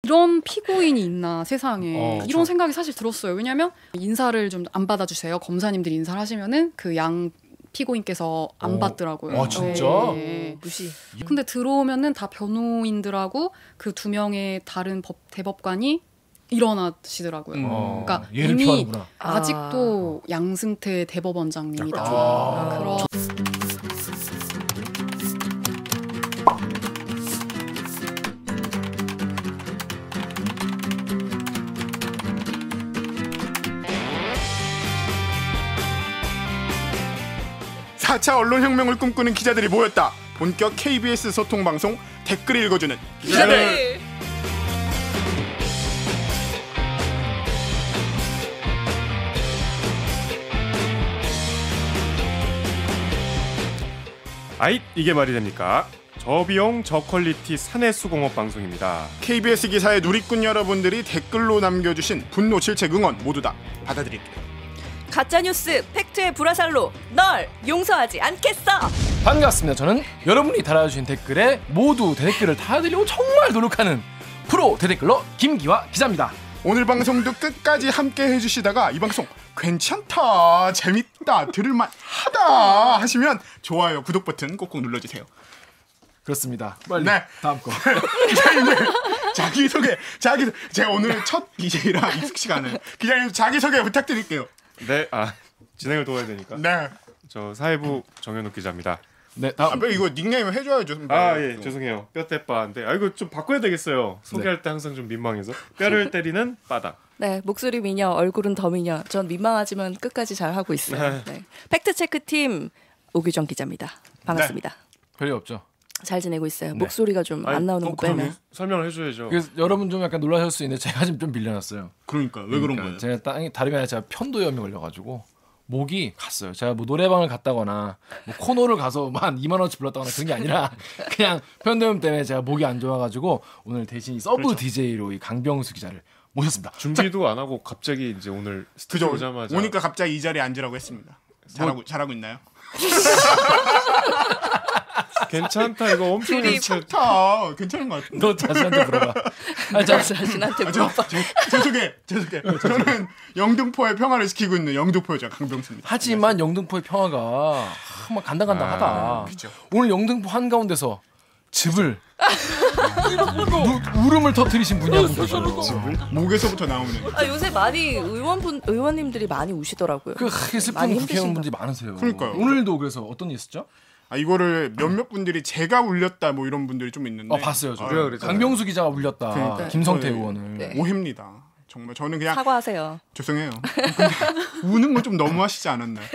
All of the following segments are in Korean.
이런 피고인이 있나 세상에 이런 생각이 사실 들었어요. 왜냐하면 인사를 좀 안 받아주세요. 검사님들이 인사를 하시면은 그 양 피고인께서 안 받더라고요. 아 진짜? 무시. 근데 들어오면은 다 변호인들하고 그 2명의 다른 대법관이 일어나시더라고요. 그러니까 이미 피하는구나. 아직도 양승태 대법원장님이다. 그런. 사 4차 언론혁명을 꿈꾸는 기자들이 모였다. 본격 KBS 소통방송 댓글 읽어주는 기자들. 아잇 이게 말이 됩니까? 저비용 저퀄리티 사내수공업 방송입니다. KBS 기사의 누리꾼 여러분들이 댓글로 남겨주신 분노, 질책, 응원 모두 다 받아드릴게요. 가짜뉴스 팩트의 불화살로 널 용서하지 않겠어. 반갑습니다. 저는 여러분이 달아주신 댓글에 모두 댓글을 달아드리려고 정말 노력하는 프로 대댓글러 김기화 기자입니다. 오늘 방송도 끝까지 함께 해주시다가 이 방송 괜찮다, 재밌다, 들을만하다 하시면 좋아요, 구독 버튼 꼭꼭 눌러주세요. 그렇습니다. 빨리 네. 다음 거. 기자님들 자기소개 제가 오늘 첫 DJ라 익숙치가 않아요. 기자님 자기소개 부탁드릴게요. 네, 진행을 도와야 되니까. 네. 저 사회부 정현욱 기자입니다. 네, 다음. 이거 닉네임 해줘야죠. 예, 죄송해요. 뼈대빠인데, 이거 좀 바꿔야 되겠어요. 소개할 때 항상 좀 민망해서. 뼈를 때리는 바닥. 네, 목소리 미녀, 얼굴은 더 미녀. 전 민망하지만 끝까지 잘 하고 있어요. 네. 팩트 체크 팀 오규정 기자입니다. 반갑습니다. 별일 없죠. 잘 지내고 있어요. 목소리가 좀 안 나오는 거 빼면. 설명을 해줘야죠. 그래서 여러분 좀 약간 놀라실 수 있는데 제가 지금 좀 밀려났어요. 그러니까 왜 그런 거예요? 제가 다름이 아니라 제가 편도염이 걸려가지고 목이 갔어요. 제가 뭐 노래방을 갔다거나 뭐 코너를 가서 한 2만 원치 불렀다거나 그런 게 아니라 그냥 편도염 때문에 제가 목이 안 좋아가지고 오늘 대신 이 서브 DJ로 이 강병수 기자를 모셨습니다. 준비도 안 하고 갑자기 이제 오늘 스튜디오 오자마자 오니까 갑자기 이 자리에 앉으라고 했습니다. 잘하고 있나요? 괜찮다. 이거 엄청 괜찮다. 괜찮은 것 같은데. 너 자신한테 물어봐. 자신한테 물어봐. 제 소개. 저는 영등포의 평화를 지키고 있는 영등포 여자 강병수입니다. 하지만 영등포의 평화가 막 간당간당하다. 그렇죠. 오늘 영등포 한가운데서 즙을 울음을 터뜨리신 분이 한 분 계셔요. 목에서부터 나오는. 요새 많이 의원님들이 많이 우시더라고요. 그 슬픈 국회의원분들이 많으세요. 그러니까요. 오늘도 그래서 어떤 일 있었죠? 이거를 몇몇 분들이 제가 울렸다 뭐 이런 분들이 좀 있는데. 봤어요. 저. 그랬잖아요. 강병수 기자가 울렸다. 그러니까. 김성태 의원을. 네. 오해입니다. 정말 저는 그냥 사과하세요. 죄송해요. 우는 건 좀 너무하시지 않았나요?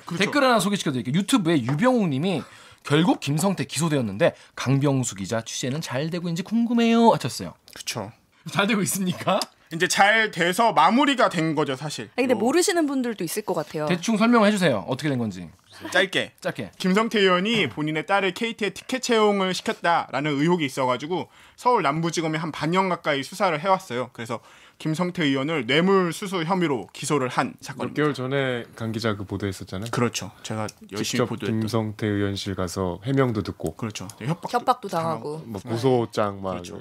그렇죠. 댓글 하나 소개시켜드릴게요. 유튜브에 유병욱님이 결국 김성태 기소되었는데 강병수 기자 취재는 잘 되고 있는지 궁금해요 하셨어요. 그렇죠. 잘 되고 있습니까? 이제 잘 돼서 마무리가 된 거죠 사실. 근데 모르시는 분들도 있을 것 같아요. 대충 설명해 주세요. 어떻게 된 건지. 짧게. 김성태 의원이 본인의 딸을 KT에 티켓 채용을 시켰다라는 의혹이 있어가지고 서울 남부지검에 한 반년 가까이 수사를 해왔어요. 그래서 김성태 의원을 뇌물수수 혐의로 기소를 한 사건입니다. 몇 개월 전에 강 기자 그 보도했었잖아요. 그렇죠. 제가 열심히 직접 보도했던. 김성태 의원실 가서 해명도 듣고. 그렇죠. 협박도 당하고. 뭐 고소장 막. 그렇죠.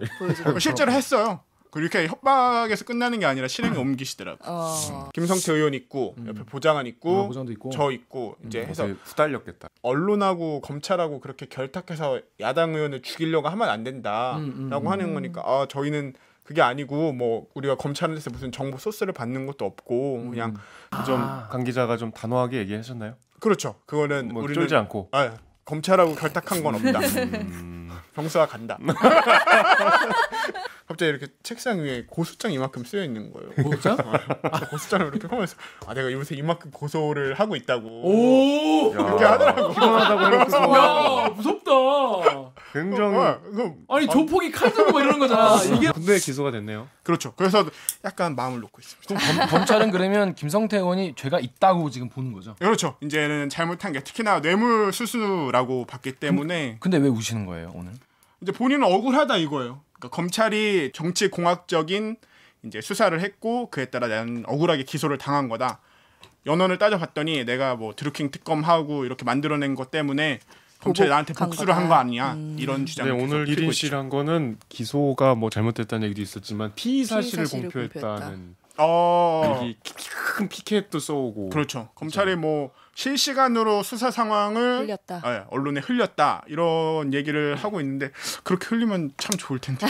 실제로 했어요. 그렇게 협박에서 끝나는 게 아니라 실행에 옮기시더라고요. 김성태 의원 있고 옆에 보좌관 있고, 보좌관도 있고. 저 있고 이제 해서 후달렸겠다. 언론하고 검찰하고 그렇게 결탁해서 야당 의원을 죽이려고 하면 안 된다라고 하는 거니까 저희는 그게 아니고 뭐 우리가 검찰에서 무슨 정보 소스를 받는 것도 없고 그냥 좀 강 기자가 좀 단호하게 얘기하셨나요? 그렇죠. 그거는 뭐 우리는 쫄지 않고. 검찰하고 결탁한 건 없다. 병수가 간다. 갑자기 이렇게 책상 위에 고소장 이만큼 쓰여 있는 거예요. 고소장? 고소장을 이렇게 보면서 내가 요새 이만큼 고소를 하고 있다고. 오, 그렇게 하더라고. 피곤하다고 해놓고서. 야, 무섭다. 굉장히. 아니 조폭이 칼 들고 이러는 거잖아. 이게 군대 기소가 됐네요. 그렇죠. 그래서 약간 마음을 놓고 있습니다. 검찰은 그러면 김성태 의원이 죄가 있다고 지금 보는 거죠. 그렇죠. 이제는 잘못한 게 특히나 뇌물수수라고 봤기 때문에. 근데 왜 우시는 거예요 오늘? 이제 본인은 억울하다 이거예요. 그러니까 검찰이 정치공학적인 이제 수사를 했고 그에 따라 나는 억울하게 기소를 당한 거다. 연원을 따져봤더니 내가 뭐 드루킹 특검하고 이렇게 만들어낸 것 때문에 검찰이 나한테 보복한 복수를 한 거다. 거 아니야 이런 주장을 네, 오늘 계속 펴고 1인 있죠. 실한 거는 기소가 뭐 잘못됐다는 얘기도 있었지만 피의 사실을 사실을 공표했다는 어, 큰 피켓도 쏘고 그렇죠. 검찰이 뭐 실시간으로 수사 상황을 흘렸다. 예, 언론에 흘렸다 이런 얘기를 하고 있는데 그렇게 흘리면 참 좋을 텐데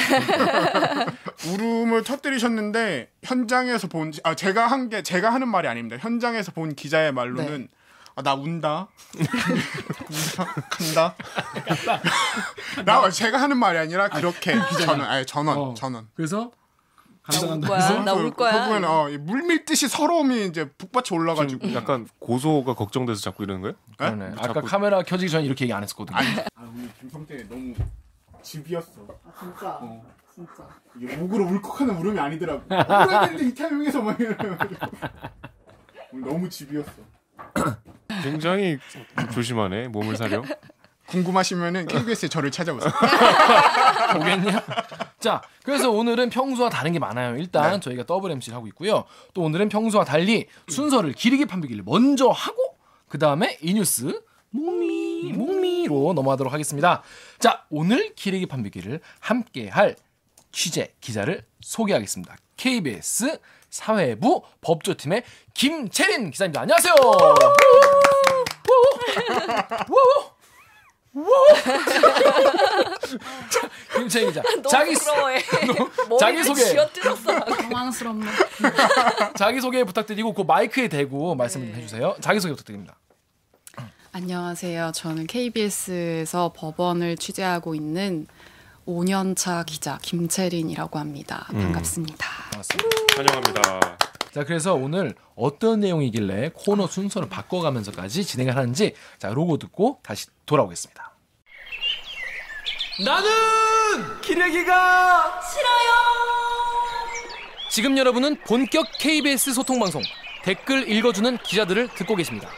울음을 터뜨리셨는데 현장에서 본 제가 하는 말이 아닙니다. 현장에서 본 기자의 말로는 아, 나 운다. 운다. 간다. 나 제가 하는 말이 아니라 그렇게 전원. 그래서 울 거야. 나 울 거야. 결국에는 물밀듯이 서러움이 이제 북받쳐 올라가지고 지금 약간 고소가 걱정돼서 자꾸 이러는 거예요? 그러네. 아까 자꾸- 카메라 켜지기 전에 이렇게 얘기 안 했었거든요. 오늘 김성태 너무 집이었어. 진짜. 진짜. 이게 목으로 울컥하는 울음이 아니더라고. 울어야 되는데 이 타이밍에서 막 이러면 오늘 너무 집이었어. 굉장히 조심하네. 몸을 사려. 궁금하시면은 KBS에 저를 찾아보세요. 보겠냐? 자, 그래서 오늘은 평소와 다른 게 많아요. 일단 저희가 더블 MC를 하고 있고요. 또 오늘은 평소와 달리 순서를 기르기 판별기를 먼저 하고 그 다음에 이 뉴스 목미로 넘어가도록 하겠습니다. 자, 오늘 기르기 판별기를 함께할 취재 기자를 소개하겠습니다. KBS 사회부 법조팀의 김채린 기자입니다. 안녕하세요. 김채린 기자. 자기 소개. 당황스럽네. 자기 소개 부탁드리고 그 마이크에 대고 말씀 좀 해주세요. 자기 소개 부탁드립니다. 안녕하세요. 저는 KBS에서 법원을 취재하고 있는 5년차 기자 김채린이라고 합니다. 반갑습니다. 반갑습니다. 환영합니다. 자, 그래서 오늘 어떤 내용이길래 코너 순서를 바꿔가면서까지 진행을 하는지 자, 로고 듣고 다시 돌아오겠습니다. 나는 기레기가 싫어요. 지금 여러분은 본격 KBS 소통 방송 댓글 읽어주는 기자들을 듣고 계십니다.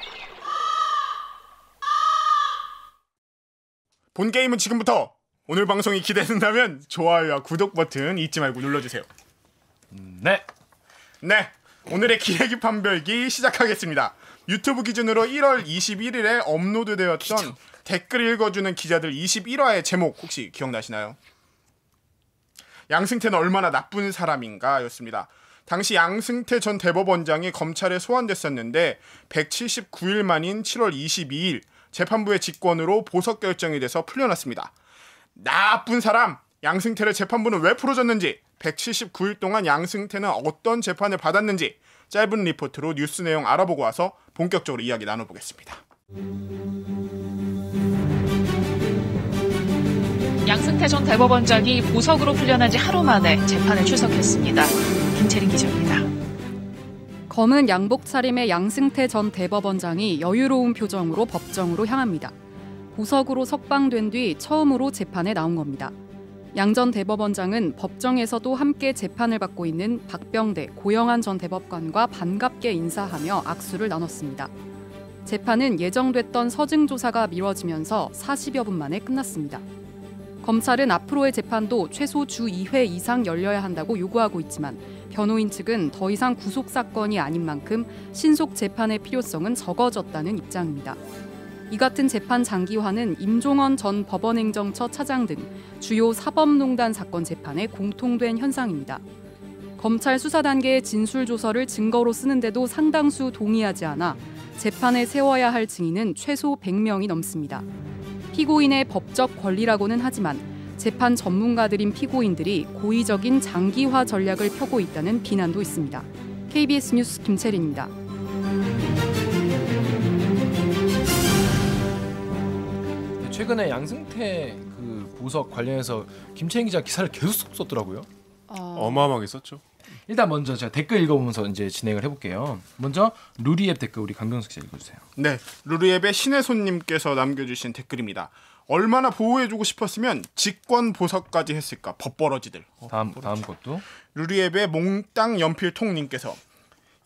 본 게임은 지금부터. 오늘 방송이 기대된다면 좋아요와 구독 버튼 잊지 말고 눌러주세요. 네. 네, 오늘의 기레기 판별기 시작하겠습니다. 유튜브 기준으로 1월 21일에 업로드되었던 댓글 읽어주는 기자들 21화의 제목 혹시 기억나시나요? 양승태는 얼마나 나쁜 사람인가 였습니다. 당시 양승태 전 대법원장이 검찰에 소환됐었는데 179일 만인 7월 22일 재판부의 직권으로 보석 결정이 돼서 풀려났습니다. 나쁜 사람! 양승태를 재판부는 왜 풀어줬는지, 179일 동안 양승태는 어떤 재판을 받았는지 짧은 리포트로 뉴스 내용 알아보고 와서 본격적으로 이야기 나눠보겠습니다. 양승태 전 대법원장이 보석으로 풀려난 지 하루 만에 재판에 출석했습니다. 김채린 기자입니다. 검은 양복 차림의 양승태 전 대법원장이 여유로운 표정으로 법정으로 향합니다. 보석으로 석방된 뒤 처음으로 재판에 나온 겁니다. 양 전 대법원장은 법정에서도 함께 재판을 받고 있는 박병대, 고영한 전 대법관과 반갑게 인사하며 악수를 나눴습니다. 재판은 예정됐던 서증 조사가 미뤄지면서 40여 분 만에 끝났습니다. 검찰은 앞으로의 재판도 최소 주 2회 이상 열려야 한다고 요구하고 있지만 변호인 측은 더 이상 구속 사건이 아닌 만큼 신속 재판의 필요성은 적어졌다는 입장입니다. 이 같은 재판 장기화는 임종원 전 법원행정처 차장 등 주요 사법농단 사건 재판에 공통된 현상입니다. 검찰 수사 단계의 진술 조서를 증거로 쓰는데도 상당수 동의하지 않아 재판에 세워야 할 증인은 최소 100명이 넘습니다. 피고인의 법적 권리라고는 하지만 재판 전문가들인 피고인들이 고의적인 장기화 전략을 펴고 있다는 비난도 있습니다. KBS 뉴스 김채린입니다. 최근에 양승태 그 보석 관련해서 김채인 기자 기사를 계속 썼더라고요. 어마어마하게 썼죠. 일단 먼저 제가 댓글 읽어보면서 이제 진행을 해볼게요. 먼저 루리앱 댓글 우리 강병석 씨 읽어주세요. 네, 루루앱의 신혜손님께서 남겨주신 댓글입니다. 얼마나 보호해주고 싶었으면 직권 보석까지 했을까 법벌어지들. 다음 것도 루리앱의 몽땅 연필통님께서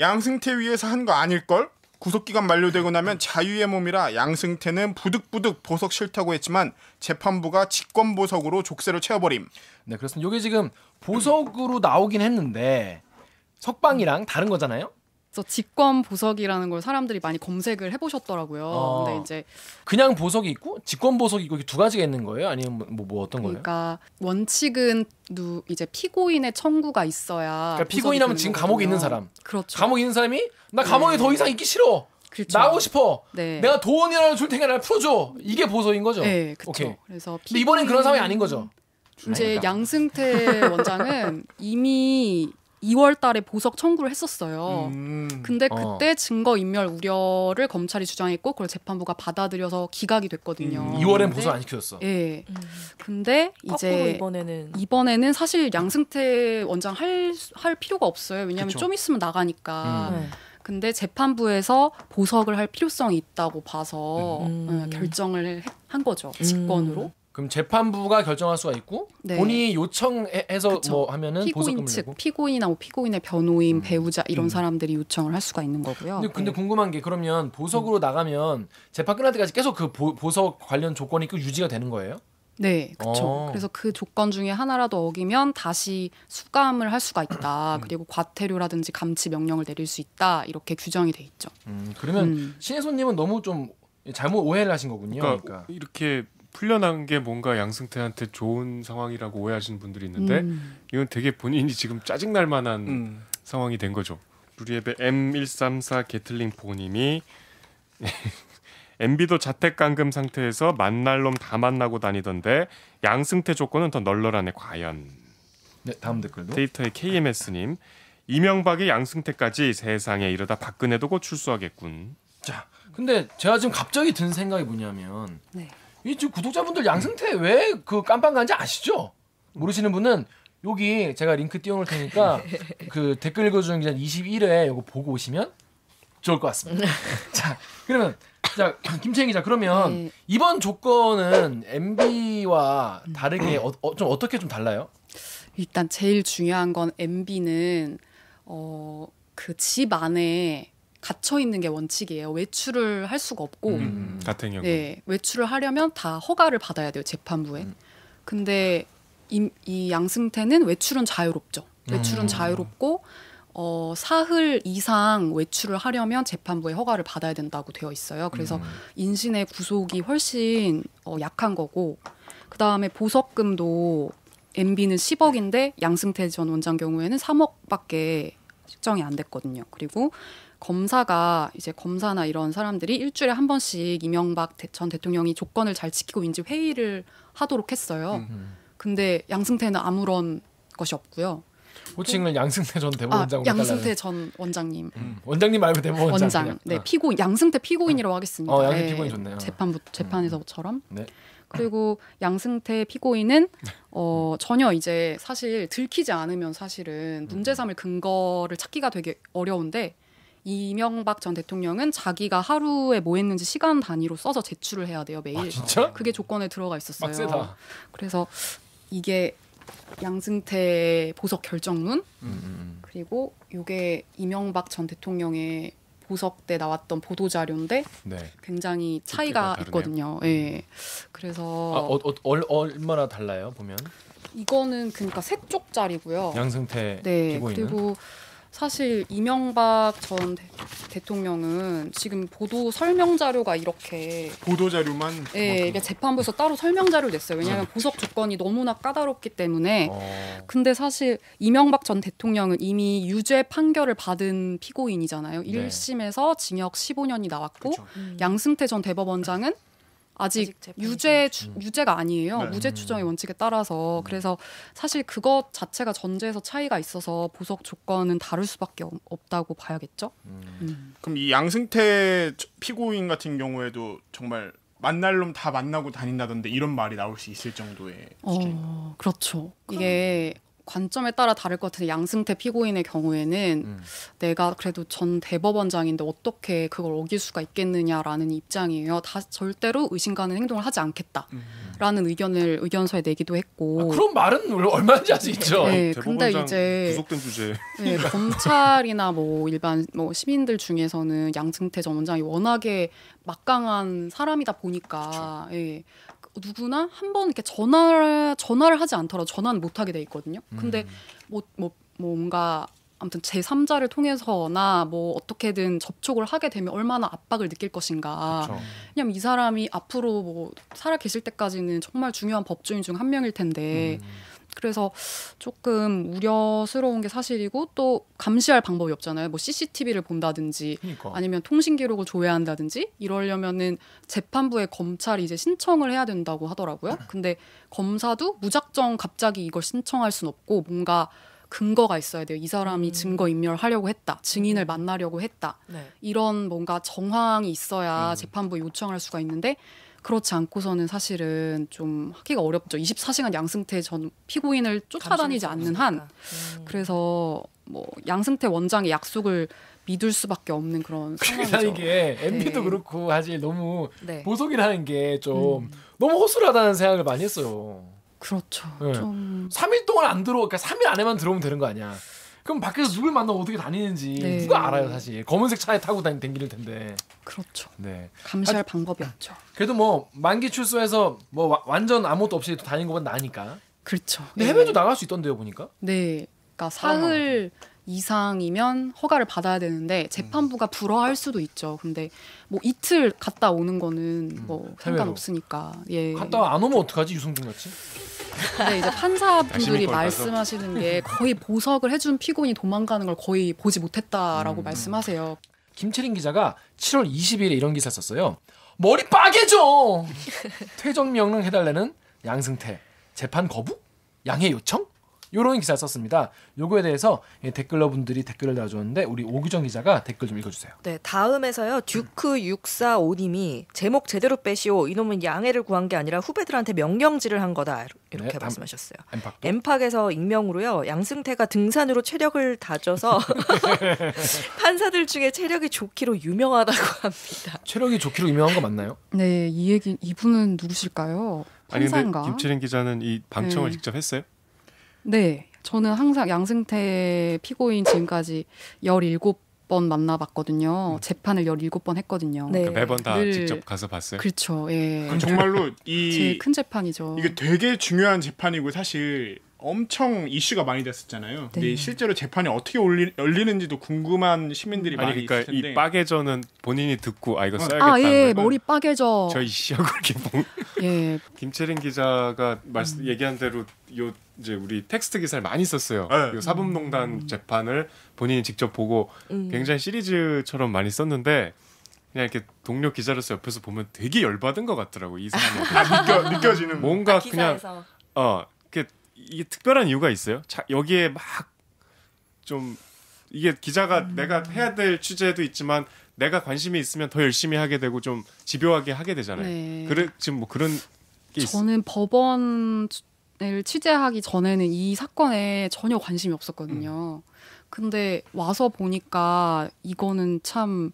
양승태 위해서 한 거 아닐걸? 구속기간 만료되고 나면 자유의 몸이라 양승태는 부득부득 보석 싫다고 했지만 재판부가 직권 보석으로 족쇄를 채워버림. 네, 그렇습니다. 이게 지금 보석으로 나오긴 했는데 석방이랑 다른 거잖아요. 그래서 직권 보석이라는 걸 사람들이 많이 검색을 해보셨더라고요. 근데 이제 그냥 보석이 있고 직권 보석이 있고 두 가지가 있는 거예요? 아니면 뭐 어떤 거예요? 그러니까 원칙은 이제 피고인의 청구가 있어야. 그러니까 피고인하면 지금 감옥에 있는 사람. 그렇죠. 감옥에 있는 사람이 나 감옥에 더 이상 있기 싫어. 그렇죠. 나가고 싶어. 네. 내가 돈이라도 줄 테니까 날 풀어줘. 이게 보석인 거죠? 네, 그렇죠. 오케이. 그래서 근데 이번엔 그런 상황이 아닌 거죠? 이제 양승태 원장은 이미 2월 달에 보석 청구를 했었어요. 근데 그때 증거인멸 우려를 검찰이 주장했고 그걸 재판부가 받아들여서 기각이 됐거든요. 2월엔 보석 안 시켜줬어. 예. 근데 이제 이번에는 사실 양승태 원장 할 필요가 없어요. 왜냐하면 그쵸. 좀 있으면 나가니까. 근데 재판부에서 보석을 할 필요성이 있다고 봐서 결정을 한 거죠. 직권으로. 그럼 재판부가 결정할 수가 있고 네. 본인이 요청해서 그쵸. 뭐 하면은 피고인 보석금을 측, 내고. 피고인이나 뭐 피고인의 변호인, 배우자 이런 사람들이 요청을 할 수가 있는 거고요. 근데 네. 궁금한 게 그러면 보석으로 나가면 재판 끝날 때까지 계속 그 보석 관련 조건이 그 유지가 되는 거예요? 네, 그렇죠. 그래서 그 조건 중에 하나라도 어기면 다시 수감을 할 수가 있다. 그리고 과태료라든지 감치 명령을 내릴 수 있다. 이렇게 규정이 돼 있죠. 그러면 신혜선님은 너무 좀 잘못 오해를 하신 거군요. 그러니까 이렇게 풀려난 게 뭔가 양승태한테 좋은 상황이라고 오해하시는 분들이 있는데 이건 되게 본인이 지금 짜증날 만한 상황이 된 거죠. 루리앱의 M134 게틀링 포님이 MB도 자택감금 상태에서 만날 놈 다 만나고 다니던데 양승태 조건은 더 널널하네 과연. 네, 다음 댓글도. 데이터의 KMS님 이명박의 양승태까지 세상에 이러다 박근혜도 곧 출소하겠군. 자, 근데 제가 지금 갑자기 든 생각이 뭐냐면 네. 이 지금 구독자분들 양승태 왜 그 깜빵 간지 아시죠? 모르시는 분은 여기 제가 링크 띄워놓을 테니까 그 댓글 읽어주는 기자 21회 이거 보고 오시면 좋을 것 같습니다. 자, 그러면 자 김채인 기자 그러면 네. 이번 조건은 MB와 다르게 좀 어떻게 좀 달라요? 일단 제일 중요한 건 MB는 그 집 안에 gat혀 있는 게 원칙이에요. 외출을 할 수가 없고, 같은 경우. 네, 외출을 하려면 다 허가를 받아야 돼요 재판부에. 근데 이 양승태는 외출은 자유롭죠. 외출은 자유롭고 사흘 이상 외출을 하려면 재판부의 허가를 받아야 된다고 되어 있어요. 그래서 인신의 구속이 훨씬 약한 거고, 그 다음에 보석금도 MB는 10억인데 양승태 전 원장 경우에는 3억밖에 측정이 안 됐거든요. 그리고 검사가 이제 검사나 이런 사람들이 일주일에 한 번씩 이명박 전 대통령이 조건을 잘 지키고인지 회의를 하도록 했어요. 근데 양승태는 아무런 것이 없고요. 호칭을 양승태 전 대법원장으로 양승태 전 원장님. 원장님 말고 대법원장. 원장. 그냥. 네, 피고인 양승태 피고인이라고 하겠습니다. 양승태 네, 피고인 좋네요. 재판에서처럼. 네. 그리고 양승태 피고인은 전혀 이제 사실 들키지 않으면 사실은 문제 삼을 근거를 찾기가 되게 어려운데 이명박 전 대통령은 자기가 하루에 뭐 했는지 시간 단위로 써서 제출을 해야 돼요, 매일. 아, 진짜? 그게 조건에 들어가 있었어요. 빡세다. 그래서 이게 양승태 보석 결정문 그리고 이게 이명박 전 대통령의 보석 때 나왔던 보도 자료인데 네. 굉장히 차이가 있거든요. 예. 그래서 얼마나 달라요 보면? 이거는 그러니까 3쪽짜리고요. 양승태 네. 피고인은? 그리고 사실 이명박 전 대통령은 지금 보도 설명 자료가 이렇게 보도 자료만. 예, 이게 재판부에서 따로 설명 자료를 냈어요. 왜냐하면 보석 조건이 너무나 까다롭기 때문에. 근데 사실 이명박 전 대통령은 이미 유죄 판결을 받은 피고인이잖아요. 1심에서 징역 15년이 나왔고 양승태 전 대법원장은 아직 유죄가 아니에요. 무죄 추정의 원칙에 따라서. 그래서 사실 그것 자체가 전제에서 차이가 있어서 보석 조건은 다를 수밖에 없다고 봐야겠죠. 그럼 이 양승태 피고인 같은 경우에도 정말 만날 놈 다 만나고 다닌다던데 이런 말이 나올 수 있을 정도의 수준. 그렇죠. 이게 관점에 따라 다를 것 같은데 양승태 피고인의 경우에는 내가 그래도 전 대법원장인데 어떻게 그걸 어길 수가 있겠느냐라는 입장이에요. 다 절대로 의심 가는 행동을 하지 않겠다라는 의견을 의견서에 내기도 했고. 그런 말은 얼마든지 할 수 있죠. 네, 근데 이제 구속된 주제. 네, 검찰이나 뭐 일반 뭐 시민들 중에서는 양승태 전 원장이 워낙에 막강한 사람이다 보니까 예, 누구나 한번 이렇게 전화를 하지 않더라도 전화는 못 하게 돼 있거든요. 근데 뭔가 아무튼 제3자를 통해서나 뭐 어떻게든 접촉을 하게 되면 얼마나 압박을 느낄 것인가. 그렇죠. 왜냐면 이 사람이 앞으로 뭐 살아 계실 때까지는 정말 중요한 법조인 중 한 명일 텐데 그래서 조금 우려스러운 게 사실이고 또 감시할 방법이 없잖아요. 뭐 CCTV를 본다든지 그러니까. 아니면 통신 기록을 조회한다든지 이러려면은 재판부에 검찰이 이제 신청을 해야 된다고 하더라고요. 근데 검사도 무작정 갑자기 이걸 신청할 순 없고 뭔가 근거가 있어야 돼요. 이 사람이 증거인멸하려고 했다. 증인을 만나려고 했다. 네. 이런 뭔가 정황이 있어야 재판부에 요청할 수가 있는데 그렇지 않고서는 사실은 좀 하기가 어렵죠. 24시간 양승태 전 피고인을 쫓아다니지 않는 한. 그래서 뭐 양승태 원장의 약속을 믿을 수밖에 없는 그런 상황이죠. 이게 MB도 네. 그렇고 사실 너무 네. 보석이라는 게 좀 너무 허술하다는 생각을 많이 했어요. 그렇죠. 네. 좀 3일 동안 안 들어오, 그러니까 3일 안에만 들어오면 되는 거 아니야. 그럼 밖에서 누굴 만나고 어떻게 다니는지 네. 누가 알아요, 사실. 검은색 차에 타고 다닐 텐데. 그렇죠. 네. 감시할 방법이 없죠. 그래도 뭐 만기 출소해서 뭐 완전 아무것도 없이 다니는 것보다 나으니까. 그렇죠. 근데 해외도 나갈 수 있던데요, 보니까. 네. 그러니까 사흘 이상이면 허가를 받아야 되는데 재판부가 불허할 수도 있죠. 근데 뭐 이틀 갔다 오는 거는 뭐 상관없으니까. 예. 갔다가 안 오면 어떡하지, 유승준 같이? 근데 이제 자신이 판사분들이 걸 따서? 말씀하시는 게 거의 보석을 해준 피고인이 도망가는 걸 거의 보지 못했다라고 말씀하세요. 김채린 기자가 7월 20일에 이런 기사 썼어요. 머리 빠개져. 퇴정 명령 해달라는 양승태 재판 거부? 양해 요청? 이런 기사 썼습니다. 요거에 대해서 댓글러 분들이 댓글을 달아줬는데 우리 오규정 기자가 댓글 좀 읽어주세요. 네, 다음에서요. 듀크645님이 제목 제대로 빼시오. 이놈은 양해를 구한 게 아니라 후배들한테 명령질을 한 거다. 이렇게 네, 말씀하셨어요. 엠팍도. 엠팍에서 익명으로요. 양승태가 등산으로 체력을 다져서 판사들 중에 체력이 좋기로 유명하다고 합니다. 체력이 좋기로 유명한 거 맞나요? 네, 이 얘기 이분은 누구실까요? 아니 근데 판사인가? 김채린 기자는 이 방청을 네. 직접 했어요? 네, 저는 항상 양승태 피고인 지금까지 17번 만나봤거든요. 재판을 17번 했거든요. 네. 그러니까 매번 다 늘- 직접 가서 봤어요? 그렇죠. 예. 정말로 제일 이 큰 재판이죠. 이게 되게 중요한 재판이고 사실 엄청 이슈가 많이 됐었잖아요. 근데 네. 실제로 재판이 어떻게 열리는지도 궁금한 시민들이 아니 많이 그러니까 있을 텐데. 이 빠개저는 본인이 듣고 이거 써야겠다. 아, 예, 머리 빠개져. 저희 시하고 이렇게 본 예, 김채린 기자가 얘기한 대로 요 이제 우리 텍스트 기사를 많이 썼어요. 네. 요 사법농단 재판을 본인이 직접 보고 음. 굉장히 시리즈처럼 많이 썼는데 그냥 이렇게 동료 기자로서 옆에서 보면 되게 열받은 것 같더라고 이 사람이. 느껴지는 뭔가 그냥 기사에서. 이게 특별한 이유가 있어요. 여기에 막 좀 이게 기자가 내가 해야 될 취재도 있지만 내가 관심이 있으면 더 열심히 하게 되고 좀 집요하게 하게 되잖아요. 네. 그래 지금 뭐 그런 게 있어. 저는 법원을 취재하기 전에는 이 사건에 전혀 관심이 없었거든요. 근데 와서 보니까 이거는 참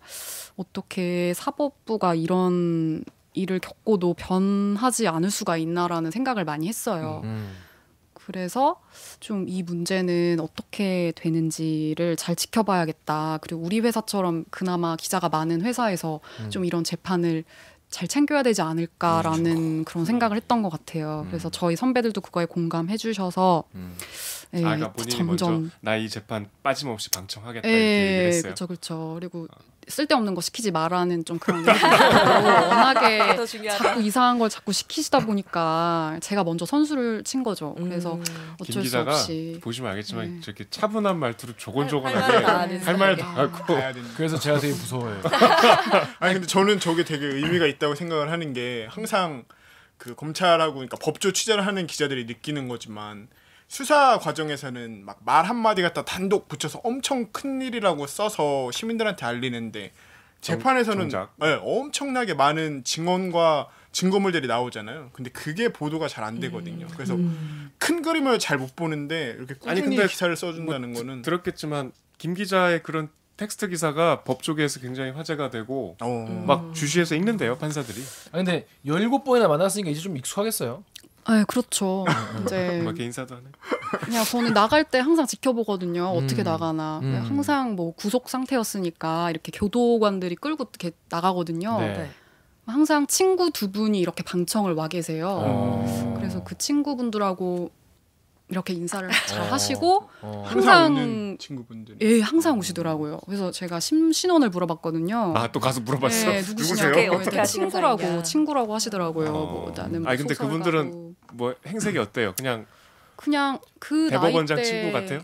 어떻게 사법부가 이런 일을 겪고도 변하지 않을 수가 있나라는 생각을 많이 했어요. 그래서 좀 이 문제는 어떻게 되는지를 잘 지켜봐야겠다. 그리고 우리 회사처럼 그나마 기자가 많은 회사에서 좀 이런 재판을 잘 챙겨야 되지 않을까라는 그런 생각을 했던 것 같아요. 그래서 저희 선배들도 그거에 공감해 주셔서 예, 그러니까 본인이 먼저 나 이 재판 빠짐없이 방청하겠다 이렇게 얘기를 했어요. 그렇죠. 그리고 쓸데없는 거 시키지 말라는 좀 그런 얘기도 워낙에 더 중요하다. 자꾸 이상한 걸 자꾸 시키시다 보니까 제가 먼저 선수를 친 거죠. 그래서 김 어쩔 수 기자가 없이 보시면 알겠지만 네. 저렇게 차분한 말투로 할 조곤조곤하게 말을 다 할 말 다 하고 가야 되는. 그래서 제가 되게 무서워요. 아니 근데 저는 저게 되게 의미가 있다고 생각을 하는 게 항상 그 검찰하고 그러니까 법조 취재를 하는 기자들이 느끼는 거지만 수사 과정에서는 막 말 한마디 갖다 단독 붙여서 엄청 큰 일이라고 써서 시민들한테 알리는데 재판에서는 정작. 네, 엄청나게 많은 증언과 증거물들이 나오잖아요. 근데 그게 보도가 잘 안 되거든요. 그래서 큰 그림을 잘 못 보는데 이렇게 꾸준히 아니, 근데 기사를 써준다는 거는 들었겠지만 김 기자의 그런 텍스트 기사가 법조계에서 굉장히 화제가 되고 막 주시해서 읽는데요 판사들이. 아 근데 17번이나 만났으니까 이제 좀 익숙하겠어요. 네, 그렇죠. 이제 막 인사도 하네. 그냥 저는 나갈 때 항상 지켜보거든요. 어떻게 나가나. 음. 항상 뭐 구속 상태였으니까 이렇게 교도관들이 끌고 이렇게 나가거든요. 네. 항상 친구 두 분이 이렇게 방청을 와 계세요. 어. 그래서 그 친구분들하고 이렇게 인사를 잘 하시고 항상 항상 오는 친구분들이. 예, 항상 오시더라고요. 그래서 제가 신원을 물어봤거든요. 아, 또 가서 물어봤어. 네, 누구세요? 어떻게 하시는 사이냐. 친구라고 하시더라고요. 뭐 나는 아니 근데 소설가고. 그분들은 뭐 행색이 어때요? 그냥 그 대법원장 나이 때 친구 같아요?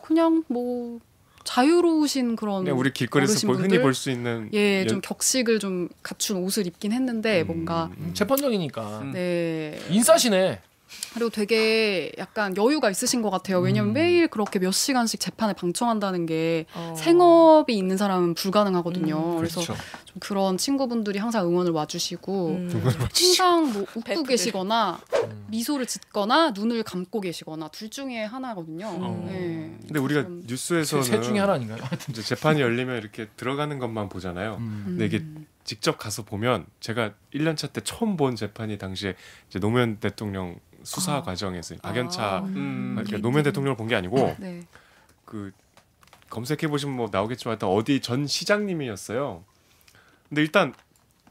그냥 뭐 자유로우신 그런 그냥 우리 길거리에서 어르신분들? 흔히 볼 수 있는 예, 좀 격식을 좀 갖춘 옷을 입긴 했는데 뭔가 재판정이니까 네. 인싸시네. 그리고 되게 약간 여유가 있으신 것 같아요. 왜냐면 매일 그렇게 몇 시간씩 재판에 방청한다는 게 생업이 있는 사람은 불가능하거든요. 그래서 그렇죠. 좀 그런 친구분들이 항상 응원을 와주시고 누구를 맞추시- 항상 뭐 웃고 베프들. 계시거나 미소를 짓거나 눈을 감고 계시거나 둘 중에 하나거든요. 네. 근데 우리가 좀- 뉴스에서는 셋 중에 하나 아닌가요? 이제 재판이 열리면 이렇게 들어가는 것만 보잖아요. 근데 이게 직접 가서 보면 제가 1년차 때 처음 본 재판이 당시에 이제 노무현 대통령 수사 과정에서 박연차 그러니까 노무현 대통령을 본 게 아니고 네. 그 검색해 보시면 뭐 나오겠지만 하여튼 어디 전 시장님이었어요. 근데 일단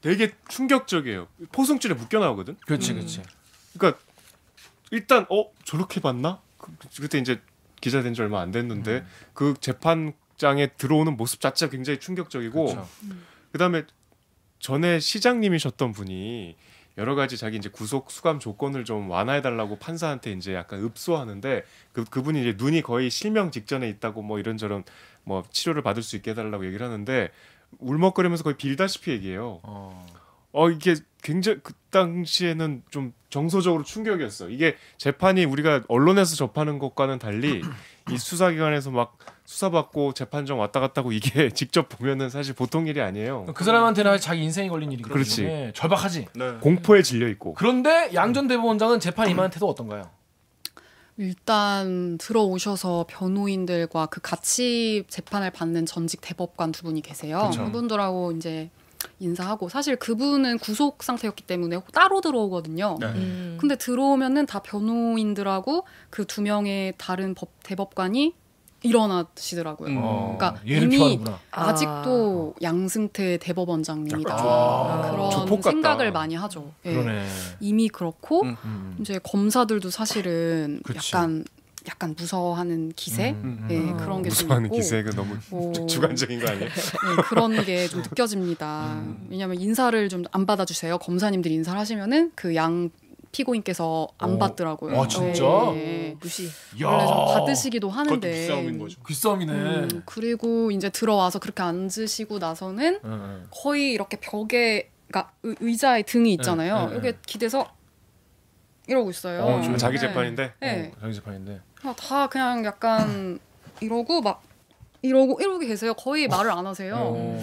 되게 충격적이에요. 포승줄에 묶여 나오거든. 그렇지, 그렇지. 그러니까 일단 저렇게 봤나? 그때 이제 기자 된 지 얼마 안 됐는데 그 재판장에 들어오는 모습 자체가 굉장히 충격적이고 그렇죠. 그다음에 전에 시장님이셨던 분이 여러 가지 자기 이제 구속 수감 조건을 좀 완화해 달라고 판사한테 이제 약간 읍소하는데 그분이 이제 눈이 거의 실명 직전에 있다고 뭐 이런저런 뭐 치료를 받을 수 있게 해달라고 얘기를 하는데 울먹거리면서 거의 빌다시피 얘기해요. 이게 굉장히 그 당시에는 좀 정서적으로 충격이었어. 이게 재판이 우리가 언론에서 접하는 것과는 달리 이 수사기관에서 막 수사받고 재판정 왔다 갔다 하고 이게 직접 보면은 사실 보통 일이 아니에요. 그 사람한테는 자기 인생이 걸린 일이기 그렇지. 때문에 절박하지. 네. 공포에 질려 있고. 그런데 양전 대법원장은 재판 임하는 태도 어떤가요? 일단 들어오셔서 변호인들과 그 같이 재판을 받는 전직 대법관 두 분이 계세요. 그쵸. 그분들하고 이제 인사하고 사실 그분은 구속 상태였기 때문에 따로 들어오거든요. 네. 근데 들어오면은 다 변호인들하고 그 두 명의 다른 대법관이 일어나시더라고요. 그러니까 얘를 이미 표하는구나. 아직도 양승태 대법원장님이다. 그런 조폭 같다. 생각을 많이 하죠. 예. 그러네. 이미 그렇고 음. 이제 검사들도 사실은 그치. 약간 무서워하는 기세 예, 그런 게 좀 무서워하는 있고 기세가 너무 뭐, 주관적인 거 아니에요? 네, 그런 게 좀 느껴집니다. 왜냐하면 인사를 좀 안 받아주세요. 검사님들이 인사를 하시면은 그 양 피고인께서 안 받더라고요. 아, 진짜? 예. 무시. 원래 좀 받으시기도 그것도 하는데 비싸움인 거죠. 귀싸움이네. 그리고 이제 들어와서 그렇게 앉으시고 나서는 거의 이렇게 벽에 그러니까 의자에 등이 있잖아요. 네, 여기 기대서 이러고 있어요. 자기 네. 재판인데. 네. 자기 재판인데. 다 그냥 약간 이러고 막 이러고 계세요. 거의 말을 안 하세요.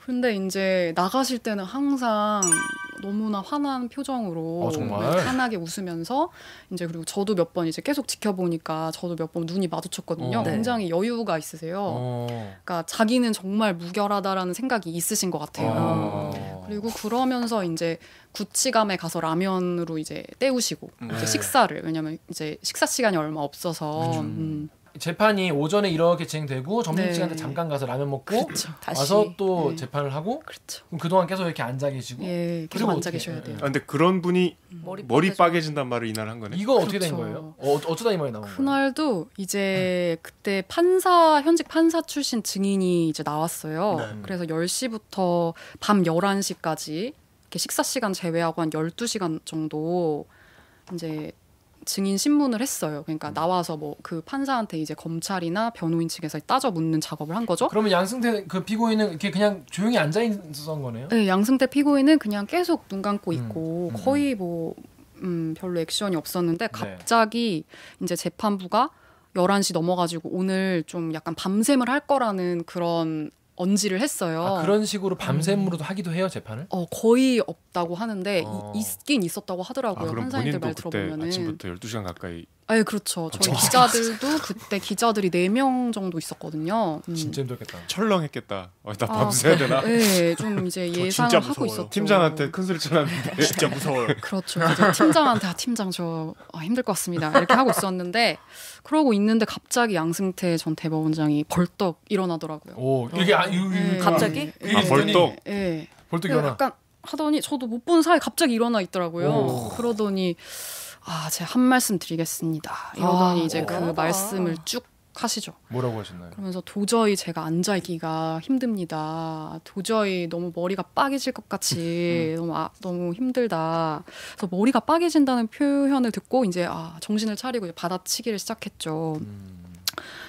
근데 이제 나가실 때는 항상 너무나 환한 표정으로 정말? 환하게 웃으면서 이제 그리고 저도 몇 번 이제 계속 지켜보니까 저도 몇 번 눈이 마주쳤거든요. 네. 굉장히 여유가 있으세요. 그러니까 자기는 정말 무결하다라는 생각이 있으신 것 같아요. 그리고 그러면서 이제 구치감에 가서 라면으로 이제 때우시고 이제 식사를 왜냐면 이제 식사 시간이 얼마 없어서 재판이 오전에 이렇게 진행되고 네. 점심시간에 잠깐 가서 라면 먹고 그렇죠. 와서 또 네. 재판을 하고 그렇죠. 그럼 그동안 계속 이렇게 앉아 계시고 예, 계속 그리고 앉아 어떻게- 계셔야 돼요. 아, 근데 그런 분이 머리 빠개져. 빠개진단 말을 이날 한 거네. 이거 어떻게 된 그렇죠. 거예요? 어쩌다 이 말이 나온 거예요? 그날도 이제 그때 현직 판사 출신 증인이 이제 나왔어요. 네. 그래서 10시부터 밤 11시까지 이렇게 식사 시간 제외하고 한 12시간 정도 이제 증인 신문을 했어요. 그러니까 나와서 뭐 그 판사한테 이제 검찰이나 변호인 측에서 따져 묻는 작업을 한 거죠. 그러면 양승태 그 피고인은 이렇게 그냥 조용히 앉아 있었던 거네요? 네, 양승태 피고인은 그냥 계속 눈 감고 있고 거의 뭐 별로 액션이 없었는데 갑자기 이제 재판부가 11시 넘어가지고 오늘 좀 약간 밤샘을 할 거라는 그런 언지를 했어요. 아, 그런 식으로 밤샘으로도 하기도 해요 재판을? 거의 없다고 하는데 있긴 있었다고 하더라고요. 그럼 판사님들 본인도 말 그때 들어보면은. 아침부터 12시간 가까이 아, 그렇죠. 저희 기자들도 그때 기자들이 4명 정도 있었거든요. 진짜 힘들겠다. 철렁했겠다. 나 밤새야 되나? 네, 좀 이제 예상을 진짜 하고 무서워요. 있었죠. 팀장한테 큰 소리 쳐놨는데. 진짜 무서워요. 그렇죠. 이제 팀장한테 팀장 저 힘들 것 같습니다. 이렇게 하고 있었는데 그러고 있는데 갑자기 양승태 전 대법원장이 벌떡 일어나더라고요. 오 이게 갑자기? 벌떡? 예. 벌떡 일어나. 약간 하더니 저도 못 본 사이 갑자기 일어나 있더라고요. 그러더니 제가 한 말씀 드리겠습니다. 이러더니 이제 그 대단하다. 말씀을 쭉 하시죠. 뭐라고 하셨나요? 그러면서 도저히 제가 앉아있기가 힘듭니다. 도저히 너무 머리가 빠개질 것 같이 너무 힘들다. 그래서 머리가 빠개진다는 표현을 듣고 이제 정신을 차리고 이제 받아치기를 시작했죠.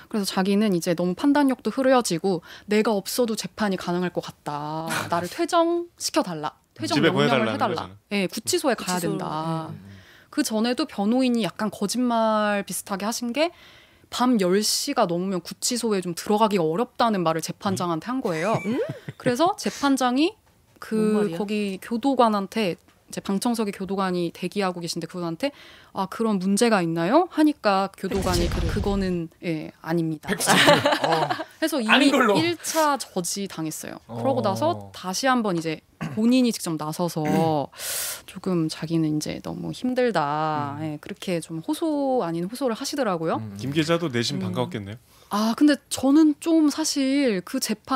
그래서 자기는 이제 너무 판단력도 흐려지고 내가 없어도 재판이 가능할 것 같다. 나를 퇴정시켜달라. 퇴정 집에 명령을 보내달라는 해달라. 거잖아. 네, 구치소에 가야 구치소로, 된다. 그 전에도 변호인이 약간 거짓말 비슷하게 하신 게 밤 10시가 넘으면 구치소에 좀 들어가기가 어렵다는 말을 재판장한테 한 거예요. 그래서 재판장이 뭔 말이야? 거기 교도관한테 이제 방청석에 교도관이 대기하고 계신데 그분한테 그런 문제가 있나요? 하니까 교도관이 그거는 아닙니다. 해서 이미 아닌 걸로. 1차 저지 당했어요. 그러고 나서 다시 한번 이제 본인이 직접 나서서 조금 자기는 이제 너무 힘들다. 그렇게 좀 호소 아닌 호소를 하시더라고요. 김 기자도 내심 반가웠겠네요. 근데 저는 좀 사실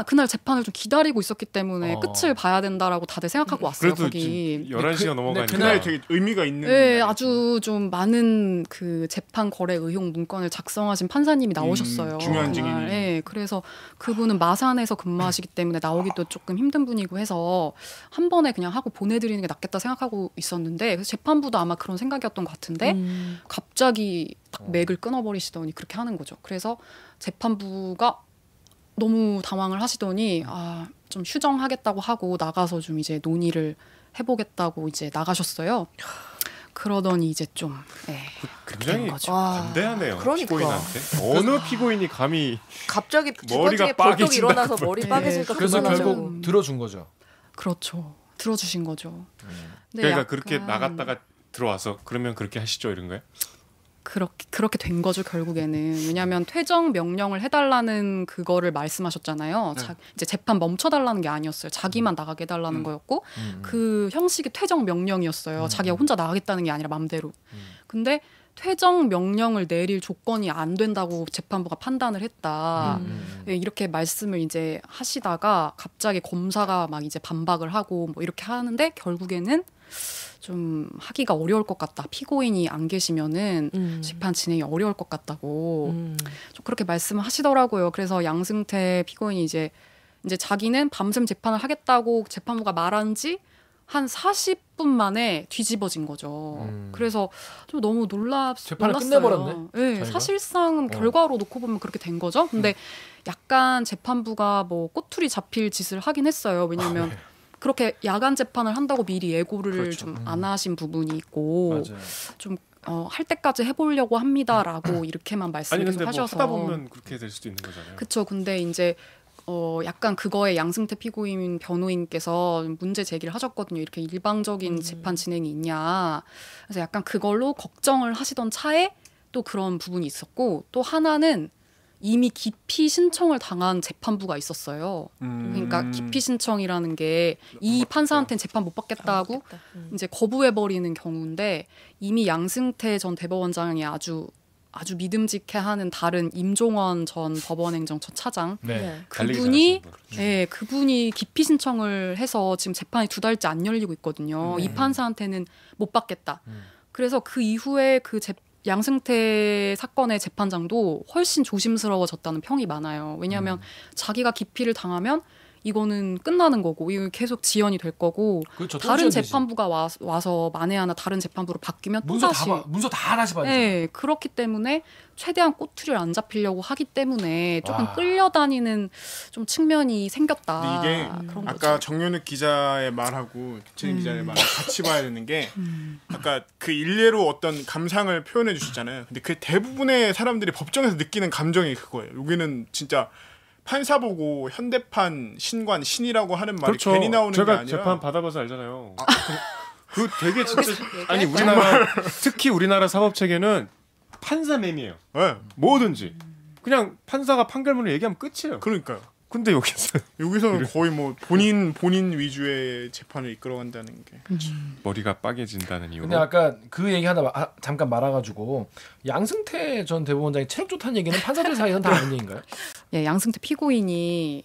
그날 재판을 좀 기다리고 있었기 때문에 어. 끝을 봐야 된다라고 다들 생각하고 왔어요. 그래도 거기. 11시가 넘어가니까 그날 되게 의미가 있는. 네, 날이죠. 아주 좀 많은 그 재판 거래 의혹 문건을 작성하신 판사님이 나오셨어요. 중요한 정말. 증인이. 네, 그래서 그분은 마산에서 근무하시기 때문에 나오기도 조금 힘든 분이고 해서 한 번에 그냥 하고 보내드리는 게 낫겠다 생각하고 있었는데 그래서 재판부도 아마 그런 생각이었던 것 같은데 갑자기 딱 맥을 끊어버리시더니 그렇게 하는 거죠. 그래서 재판부가 너무 당황을 하시더니 좀 휴정하겠다고 하고 나가서 좀 이제 논의를 해보겠다고 이제 나가셨어요. 그러더니 이제 좀 굉장히 거죠. 관대하네요. 그러니까. 피고인한테 어느 피고인이 감히 갑자기 머리가 주거지에 벌떡 빠개진다고 일어나서 머리 빠개질까 그래서 그만하죠. 결국 들어준 거죠. 그렇죠. 들어주신 거죠. 근데 그러니까 약간 그렇게 나갔다가 들어와서 그러면 그렇게 하시죠 이런 거예요? 그렇게 된 거죠 결국에는. 왜냐하면 퇴정 명령을 해달라는 그거를 말씀하셨잖아요. 이제 재판 멈춰달라는 게 아니었어요. 자기만 나가게 해달라는 거였고 그 형식이 퇴정 명령이었어요. 자기가 혼자 나가겠다는 게 아니라 맘대로. 근데 퇴정 명령을 내릴 조건이 안 된다고 재판부가 판단을 했다. 이렇게 말씀을 이제 하시다가 갑자기 검사가 막 이제 반박을 하고 뭐 이렇게 하는데 결국에는 좀 하기가 어려울 것 같다. 피고인이 안 계시면은 재판 진행이 어려울 것 같다고 좀 그렇게 말씀을 하시더라고요. 그래서 양승태 피고인이 이제 자기는 밤샘 재판을 하겠다고 재판부가 말한 지 한 40분 만에 뒤집어진 거죠. 그래서 좀 너무 재판을 놀랐어요. 끝내버렸네, 네, 자기가? 사실상 결과로 놓고 보면 그렇게 된 거죠. 근데 약간 재판부가 뭐 꼬투리 잡힐 짓을 하긴 했어요. 왜냐하면 그렇게 야간 재판을 한다고 미리 예고를 그렇죠. 좀 안 하신 부분이 있고 맞아요. 좀 할 때까지 해보려고 합니다라고 이렇게만 아니 말씀을 근데 뭐 하셔서 하다 보면 그렇게 될 수도 있는 거잖아요. 그쵸. 근데 이제 약간 그거에 양승태 피고인 변호인께서 문제 제기를 하셨거든요. 이렇게 일방적인 재판 진행이 있냐. 그래서 약간 그걸로 걱정을 하시던 차에 또 그런 부분이 있었고 또 하나는 이미 기피 신청을 당한 재판부가 있었어요. 그러니까 기피 신청이라는 게 이 판사한테는 재판 못 받겠다고 이제 거부해버리는 경우인데 이미 양승태 전 대법원장이 아주 믿음직해하는 다른 임종원 전 법원행정 첫 차장 네. 그분이 기피 신청을 해서 지금 재판이 2달째 안 열리고 있거든요. 이 판사한테는 못 받겠다. 그래서 그 이후에 양승태 사건의 재판장도 훨씬 조심스러워졌다는 평이 많아요. 왜냐하면 자기가 기피를 당하면 이거는 끝나는 거고 이거 계속 지연이 될 거고 그렇죠. 또 다른 지연되지. 재판부가 와서 만에 하나 다른 재판부로 바뀌면 문서 또다시 문서 다 하나씩 봐야 돼. 네, 그렇기 때문에 최대한 꼬투리를 안 잡히려고 하기 때문에 조금 와. 끌려다니는 좀 측면이 생겼다. 근데 이게 그런 아까 거죠. 정연욱 기자의 말하고 김채린 기자의 말을 같이 봐야 되는 게 아까 그 일례로 어떤 감상을 표현해 주시잖아요. 근데 그 대부분의 사람들이 법정에서 느끼는 감정이 그거예요. 여기는 진짜 판사 보고 현대판 신관 신이라고 하는 말이 그렇죠. 괜히 나오는 게 제가 아니라 재판 받아봐서 알잖아요. 그 되게 진짜 아니 우리나라 특히 우리나라 사법 체계는 판사맨이에요. 네, 뭐든지 그냥 판사가 판결문을 얘기하면 끝이에요. 그러니까요. 근데 여기서는 거의 뭐 본인 위주의 재판을 이끌어간다는 게 머리가 빠개진다는 이유로. 근데 아까 그 얘기하다 잠깐 말아가지고 양승태 전 대법원장이 체력 좋다는 얘기는 판사들 사이에서는 다 아는 얘기인가요? 예, 양승태 피고인이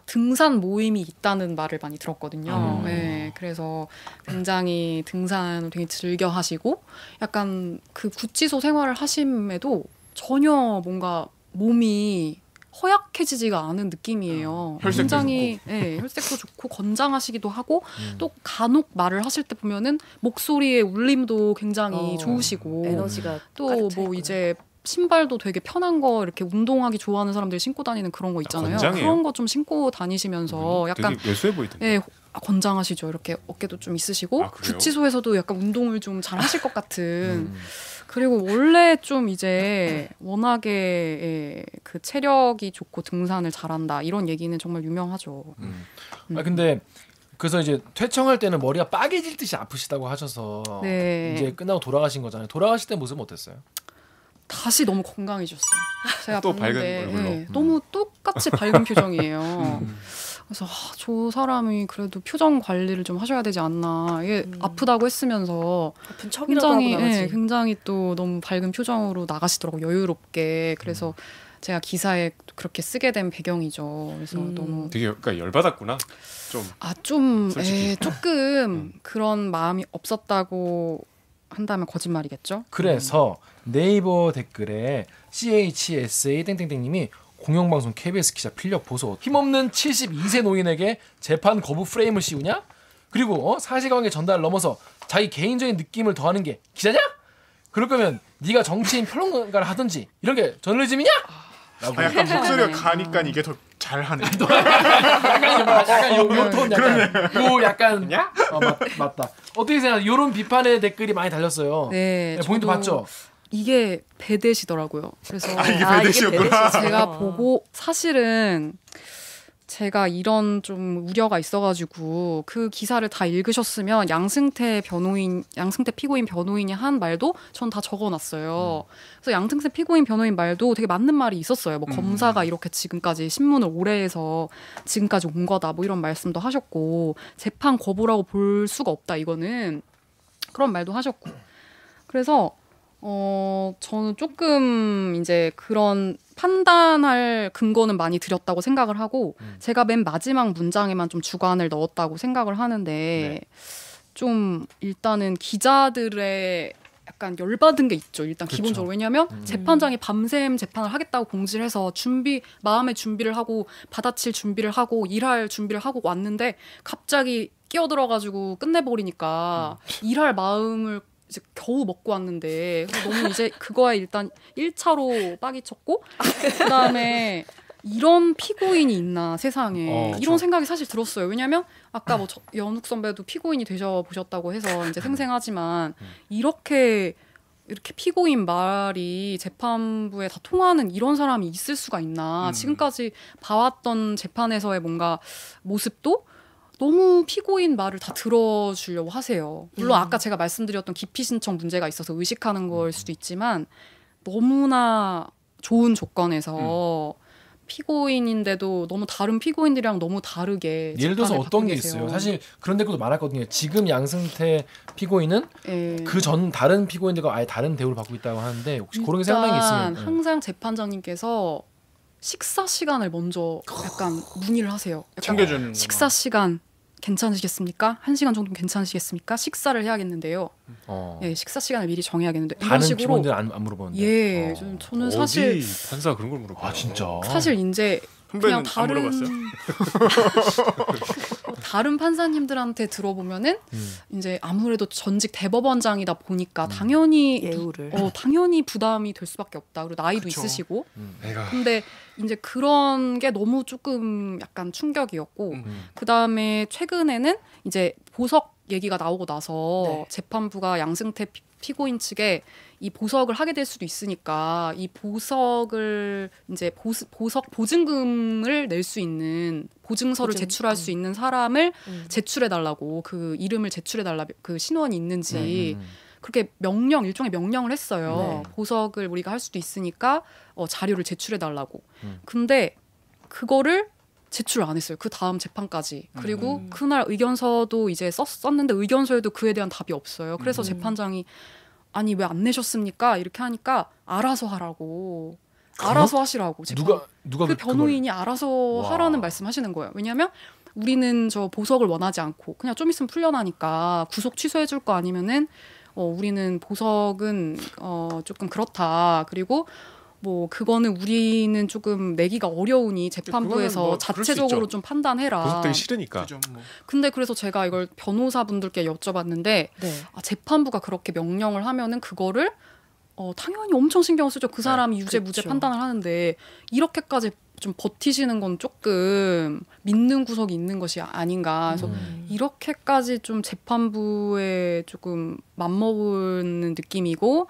등산 모임이 있다는 말을 많이 들었거든요. 네, 그래서 굉장히 등산을 되게 즐겨 하시고 약간 그 구치소 생활을 하심에도 전혀 뭔가 몸이 허약해지지가 않은 느낌이에요. 굉장히 혈색도 좋고 건장하시기도 하고 또 간혹 말을 하실 때 보면은 목소리의 울림도 굉장히 좋으시고 에너지가 또 뭐 이제 신발도 되게 편한 거 이렇게 운동하기 좋아하는 사람들이 신고 다니는 그런 거 있잖아요. 건장해요. 그런 거 좀 신고 다니시면서 약간 되게 왜소해 보이던데. 예, 건장하시죠. 이렇게 어깨도 좀 있으시고 아, 그래요? 구치소에서도 약간 운동을 좀 잘 하실 것 같은. 그리고 원래 좀 이제 워낙에 그 체력이 좋고 등산을 잘한다 이런 얘기는 정말 유명하죠. 아 근데 그래서 이제 퇴청할 때는 머리가 빠개질 듯이 아프시다고 하셔서 네. 이제 끝나고 돌아가신 거잖아요. 돌아가실 때 모습은 어땠어요? 다시 너무 건강해졌어요. 제가 또 봤는데 밝은 얼굴로. 너무 똑같이 밝은 표정이에요. 그래서 저 사람이 그래도 표정 관리를 좀 하셔야 되지 않나. 이게 아프다고 했으면서 아픈 척이라도 하고 나가지. 굉장히 또 너무 밝은 표정으로 나가시더라고 여유롭게. 그래서 제가 기사에 그렇게 쓰게 된 배경이죠. 그래서 너무 되게 그러니까 열받았구나. 좀 솔직히. 조금 그런 마음이 없었다고 한다면 거짓말이겠죠. 그래서 네이버 댓글에 CHSA 땡땡땡님이 공영방송 KBS 기자 필력 보소. 힘없는 72세 노인에게 재판 거부 프레임을 씌우냐? 그리고 사실관계 전달 넘어서 자기 개인적인 느낌을 더하는 게 기자냐? 그럴 거면 네가 정치인 평론가를 하든지 이런 게 저널리즘이냐? 라고. 약간 목소리가 가니까 이게 더 잘하네. 약간 요 톤 약간 맞다. 어떻게 생각하세요? 이런 비판의 댓글이 많이 달렸어요. 네, 본인도 봤죠? 이게 배대시더라고요. 그래서 이게 배대시였구나. 제가 보고 사실은 제가 이런 좀 우려가 있어가지고 그 기사를 다 읽으셨으면 양승태 피고인 변호인이 한 말도 전 다 적어놨어요. 그래서 양승태 피고인 변호인 말도 되게 맞는 말이 있었어요. 뭐 검사가 이렇게 지금까지 신문을 오래 해서 지금까지 온 거다. 뭐 이런 말씀도 하셨고 재판 거부라고 볼 수가 없다. 이거는 그런 말도 하셨고 그래서 저는 조금 이제 그런 판단할 근거는 많이 드렸다고 생각을 하고 제가 맨 마지막 문장에만 좀 주관을 넣었다고 생각을 하는데 좀 일단은 기자들의 약간 열받은 게 있죠. 일단 그쵸. 기본적으로. 왜냐하면 재판장이 밤샘 재판을 하겠다고 공지를 해서 마음의 준비를 하고 받아칠 준비를 하고 일할 준비를 하고 왔는데 갑자기 끼어들어가지고 끝내버리니까 일할 마음을 이제 겨우 먹고 왔는데 너무 이제 그거에 일단 1차로 빡이 쳤고 그다음에 이런 피고인이 있나 세상에 이런 생각이 사실 들었어요. 왜냐하면 아까 뭐 연욱 선배도 피고인이 되셔보셨다고 해서 이제 생생하지만 이렇게 피고인 말이 재판부에 다 통하는 이런 사람이 있을 수가 있나. 지금까지 봐왔던 재판에서의 뭔가 모습도 너무 피고인 말을 다 들어주려고 하세요. 물론 아까 제가 말씀드렸던 기피 신청 문제가 있어서 의식하는 걸 수도 있지만 너무나 좋은 조건에서 피고인인데도 너무 다른 피고인들이랑 너무 다르게 예를 들어서 재판을 어떤 받고 게 계세요. 있어요? 사실 그런 댓글도 많았거든요. 지금 양승태 피고인은 그 전 다른 피고인들과 아예 다른 대우를 받고 있다고 하는데 혹시 그런 게 생각이 있으면 항상 재판장님께서 식사 시간을 먼저 약간 문의를 하세요. 약간 챙겨주는 식사 시간 괜찮으시겠습니까? 1시간 정도 괜찮으시겠습니까? 식사를 해야겠는데요. 예, 식사 시간을 미리 정해야겠는데 이런 다른 식으로 피고인들 안 물어보는데. 예, 저는 사실 어디 판사가 그런 걸 물어봐. 아 진짜. 사실 이제 그냥 선배는 안 물어봤어요? 다른 판사님들한테 들어보면은 이제 아무래도 전직 대법원장이다 보니까 당연히 예우를. 당연히 부담이 될 수밖에 없다. 그리고 나이도 그쵸. 있으시고. 내가 근데 이제 그런 게 너무 조금 약간 충격이었고 그다음에 최근에는 이제 보석 얘기가 나오고 나서 재판부가 양승태 피고인 측에 이 보석을 하게 될 수도 있으니까 이 보석을 이제 보석 보증금을 낼 수 있는 보증서를 제출할 수 있는 사람을 제출해 달라고 그 이름을 제출해 달라 그 신원이 있는지 그렇게 일종의 명령을 했어요. 보석을 우리가 할 수도 있으니까 자료를 제출해 달라고. 근데 그거를 제출을 안 했어요. 그 다음 재판까지. 그리고 그날 의견서도 이제 썼는데 의견서에도 그에 대한 답이 없어요. 그래서 재판장이 아니 왜 안 내셨습니까? 이렇게 하니까 알아서 하라고. 알아서 하시라고. 누가 그 변호인이 알아서 와. 하라는 말씀하시는 거예요. 왜냐하면 우리는 저 보석을 원하지 않고 그냥 좀 있으면 풀려나니까 구속 취소해줄 거 아니면은 우리는 보석은 조금 그렇다. 그리고 뭐 그거는 우리는 조금 내기가 어려우니 재판부에서 뭐 그럴 수 자체적으로 있죠. 좀 판단해라. 보석되기 싫으니까. 그죠, 뭐. 근데 그래서 제가 이걸 변호사분들께 여쭤봤는데 네. 재판부가 그렇게 명령을 하면은 그거를 당연히 엄청 신경 쓰죠. 그 사람이 유죄 무죄 그렇죠. 판단을 하는데 이렇게까지 좀 버티시는 건 조금 믿는 구석이 있는 것이 아닌가. 그래서 이렇게까지 좀 재판부에 조금 맘먹는 느낌이고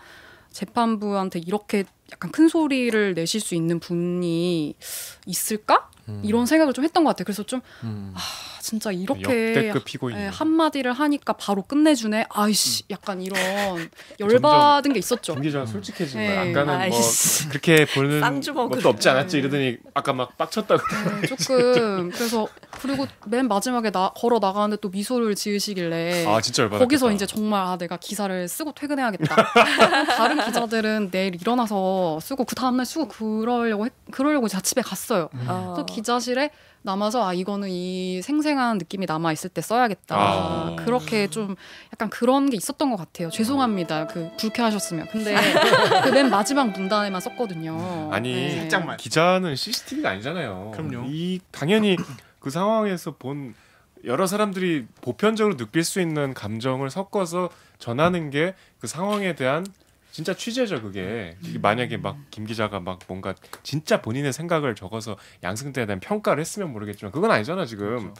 재판부한테 이렇게 약간 큰 소리를 내실 수 있는 분이 있을까? 이런 생각을 좀 했던 것 같아요. 그래서 좀 진짜 이렇게 역대급 피고인. 한마디를 하니까 바로 끝내주네. 아이씨, 약간 이런 열받은 게 있었죠. 김 기자가 솔직해진 네. 거야. 아까는 뭐 아이씨. 그렇게 보는 쌍주먹을. 것도 없지 않았지 네. 이러더니 아까 막 빡쳤다고. 조금 그래서 그리고 맨 마지막에 걸어 나가는데 또 미소를 지으시길래 아 진짜 열받았겠다. 거기서 이제 정말 내가 기사를 쓰고 퇴근해야겠다. 다른 기자들은 내일 일어나서 쓰고 그 다음날 쓰고 그러려고 자취에 갔어요. 또 기자실에 남아서 이거는 이 생생한 느낌이 남아 있을 때 써야겠다. 그렇게 좀 약간 그런 게 있었던 것 같아요. 죄송합니다. 그 불쾌하셨으면. 근데 그 맨 마지막 문단에만 썼거든요. 아니 네. 살짝만. 기자는 CCTV가 아니잖아요. 그럼요. 이 당연히 그 상황에서 본 여러 사람들이 보편적으로 느낄 수 있는 감정을 섞어서 전하는 게 그 상황에 대한 진짜 취재죠. 그게 이게 만약에 막 김 기자가 막 뭔가 진짜 본인의 생각을 적어서 양승태에 대한 평가를 했으면 모르겠지만 그건 아니잖아 지금.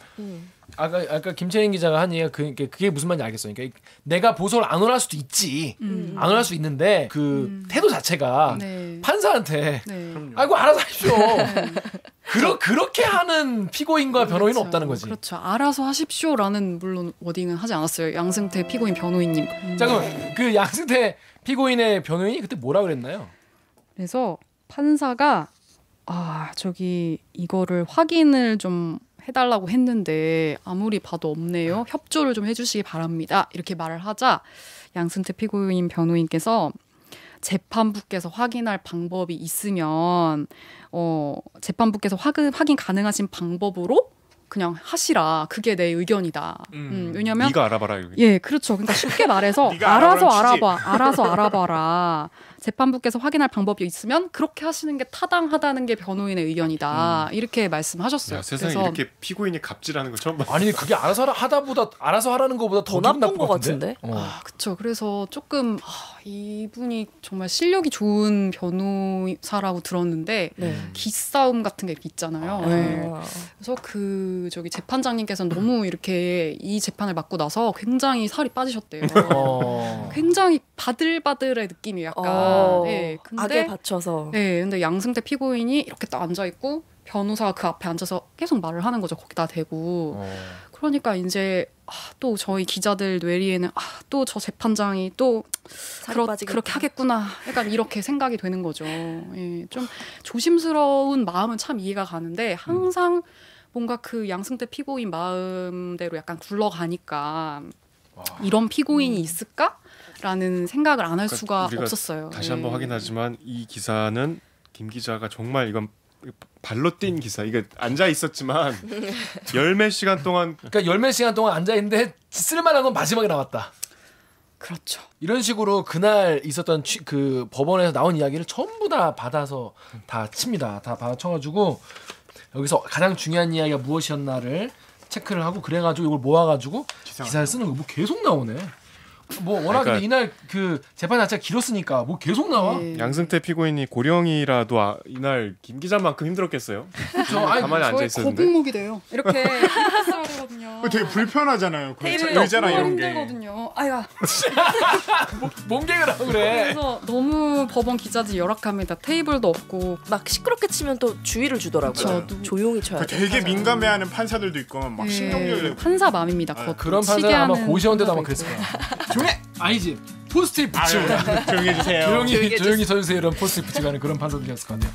아까 김채인 기자가 한 얘기가 그게 무슨 말인지 알겠어요. 그러니까 내가 보석을 안 원할 수도 있지. 안 원할 수 있는데 그 태도 자체가 네. 판사한테 네. 아이고 알아서 하십시오. 그렇게 하는 피고인과 변호인은 그렇죠. 없다는 거지. 그렇죠. 알아서 하십시오라는 물론 워딩은 하지 않았어요. 양승태 피고인 변호인님. 자 그럼 그 양승태 피고인의 변호인이 그때 뭐라 그랬나요? 그래서 판사가 저기 이거를 확인을 좀 해달라고 했는데 아무리 봐도 없네요. 협조를 좀 해주시기 바랍니다. 이렇게 말을 하자 양승태 피고인 변호인께서 재판부께서 확인할 방법이 있으면 재판부께서 확인 가능하신 방법으로 그냥 하시라. 그게 내 의견이다. 왜냐면 네가 알아봐라. 이렇게. 예, 그렇죠. 그러니까 쉽게 말해서 네가 알아서 알아보란 알아서 알아봐라. 재판부께서 확인할 방법이 있으면 그렇게 하시는 게 타당하다는 게 변호인의 의견이다. 이렇게 말씀하셨어요. 야, 세상에 그래서 이렇게 피고인이 갑질하는 거 처음 봤어. 아니 그게 알아서 하라는 것보다 더 더 기분 나쁜 것 같은데? 같은데? 그렇죠. 그래서 조금 이분이 정말 실력이 좋은 변호사라고 들었는데 네. 기싸움 같은 게 있잖아요. 네. 그래서 저기 재판장님께서는 너무 이렇게 이 재판을 맡고 나서 굉장히 살이 빠지셨대요. 굉장히 바들바들의 느낌이 약간. 네, 근데 악에 받쳐서. 네, 근데 양승태 피고인이 이렇게 딱 앉아 있고 변호사가 그 앞에 앉아서 계속 말을 하는 거죠. 거기다 대고. 그러니까 이제 또 저희 기자들 뇌리에는 또 저 재판장이 또 그렇게 하겠구나. 약간 이렇게 생각이 되는 거죠. 예, 좀 조심스러운 마음은 참 이해가 가는데 항상 뭔가 그 양승태 피고인 마음대로 약간 굴러가니까 이런 피고인이 있을까라는 생각을 안 할 수가 우리가 없었어요. 다시 한번 확인하지만 이 기사는 김 기자가 정말 이건 발로 뛴 기사. 이게 앉아 있었지만 열몇 시간 동안 그러니까 열몇 시간 동안 앉아 있는데 쓸만한 건 마지막에 나왔다. 그렇죠. 이런 식으로 그날 있었던 그 법원에서 나온 이야기를 전부 다 받아서 다 칩니다. 다 받아쳐가지고 여기서 가장 중요한 이야기가 무엇이었나를 체크를 하고 그래가지고 이걸 모아가지고 기사를 쓰는 거 뭐 계속 나오네. 뭐 워낙 그러니까 이날 그 재판 자체가 길었으니까 뭐 계속 나와. 네. 양승태 피고인이 고령이라도 이날 김 기자만큼 힘들었겠어요. 그렇죠. 아니, 가만히 앉아 저희 있었는데. 거북목이 돼요. 이렇게 써야 되거든요. 되게 불편하잖아요. 그 테이블 의자나 너무 이런 게. 힘들거든요. 아야. 몸개그를 하고 그래. 그래서 너무 법원 기자들이 열악합니다. 테이블도 없고 막 시끄럽게 치면 또 주의를 주더라고요. 그쵸. 조용히 쳐야 돼. 되게 민감해하는 판사들도 있고 막 예, 신경질 판사 맘입니다. 아, 그것도. 그런 치게 판사는 아마 하는 고시원대도 아마 판사도 그랬을 있고. 거야. 조용해. 아니지. 포스트잇 붙이고 조용히 해주세요. 조용히 서주세요 이런 포스트잇 붙이고 하는 그런 판사들이었을 거 아니에요.